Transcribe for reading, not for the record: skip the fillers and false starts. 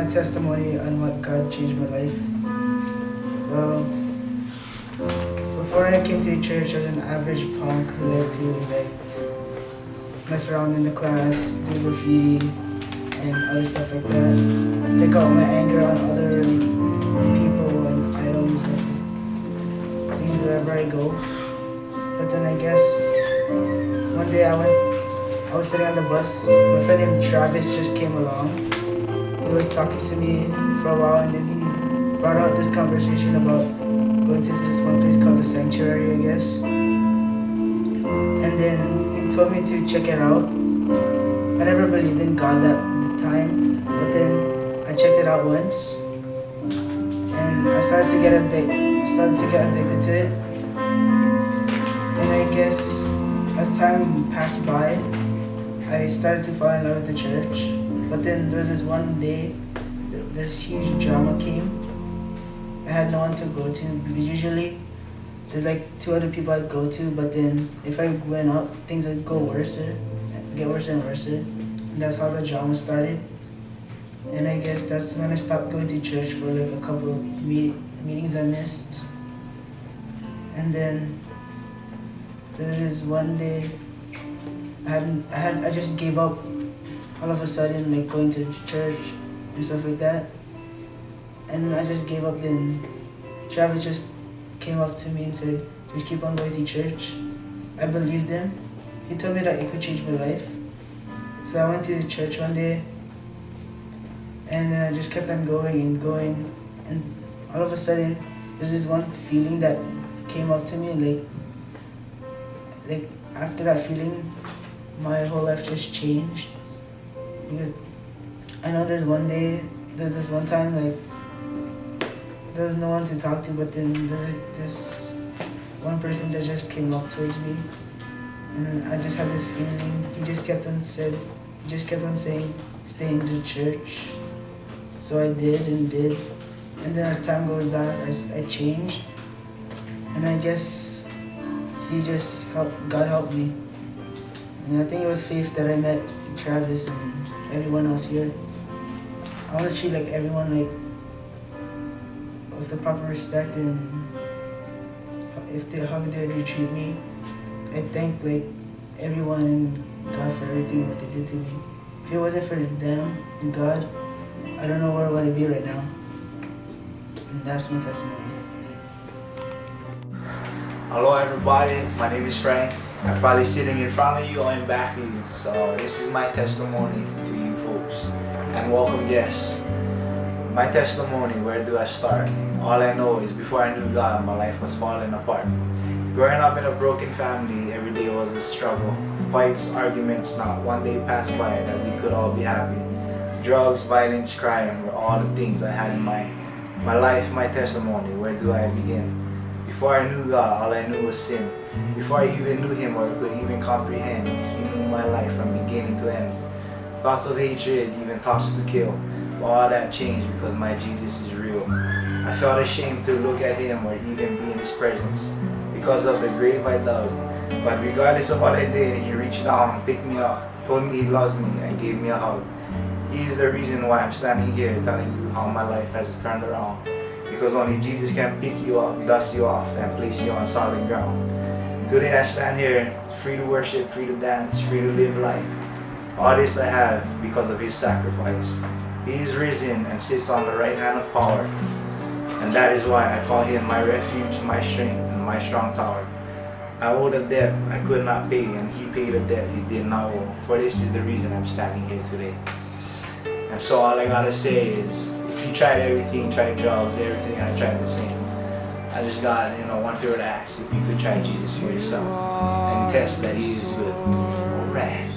my testimony on what God changed my life. Well, before I came to church, I was an average punk who liked to mess around in the class, do graffiti, and other stuff like that. Take out my anger on other people and items and things wherever I go. But then I guess one day I was sitting on the bus. My friend named Travis just came along. He was talking to me for a while, and then he brought out this conversation about going to this one place called the Sanctuary, I guess. And then he told me to check it out. I never believed in God at the time, but then I checked it out once, and I started to get addicted to it. And I guess as time passed by, I started to fall in love with the church. But then there was this one day, this huge drama came. I had no one to go to because usually there's like 2 other people I'd go to, but then if I went up, things would get worse and worse. And that's how the drama started. And I guess that's when I stopped going to church for like a couple of meetings I missed. And then there was this one day I just gave up all of a sudden, like going to church and stuff like that. And I just gave up. Then Travis just came up to me and said, just keep on going to church. I believed him. He told me that it could change my life. So I went to church one day, and then I just kept on going and going. And all of a sudden, there's this one feeling that came up to me, like after that feeling, my whole life just changed. Because I know there's this one time, like, there was no one to talk to, but then there's this one person that just came up towards me, and I just had this feeling. He just kept on saying, stay in the church. So I did, and then as time goes by, I changed, and I guess God helped me. And I think it was faith that I met Travis and everyone else here. I want to treat like everyone with the proper respect, and how they treat me. I thank everyone and God for everything that they did to me. If it wasn't for them and God, I don't know where I would be right now. And that's my testimony. Hello everybody, my name is Frank. I'm probably sitting in front of you or in back of you. So this is my testimony to you folks. And welcome guests. My testimony, where do I start? All I know is before I knew God, my life was falling apart. Growing up in a broken family, every day was a struggle. Fights, arguments, not one day passed by that we could all be happy. Drugs, violence, crime were all the things I had in mind. My life, my testimony, where do I begin? Before I knew God, all I knew was sin. Before I even knew Him or could even comprehend, He knew my life from beginning to end. Thoughts of hatred, even thoughts to kill. But all that changed because my Jesus is real. I felt ashamed to look at Him or even be in His presence because of the grave I dug. But regardless of what I did, He reached down, picked me up, told me He loves me, and gave me a hug. He is the reason why I'm standing here telling you how my life has turned around. Because only Jesus can pick you up, dust you off, and place you on solid ground. Today I stand here, free to worship, free to dance, free to live life. All this I have because of His sacrifice. He is risen and sits on the right hand of power. And that is why I call Him my refuge, my strength, and my strong tower. I owed a debt I could not pay, and He paid a debt He did not owe. For this is the reason I'm standing here today. And so all I gotta say is, if you tried everything, tried drugs, everything, I tried the same. I just got, one favor to ask, if you could try Jesus for yourself and test that He is good. Alright.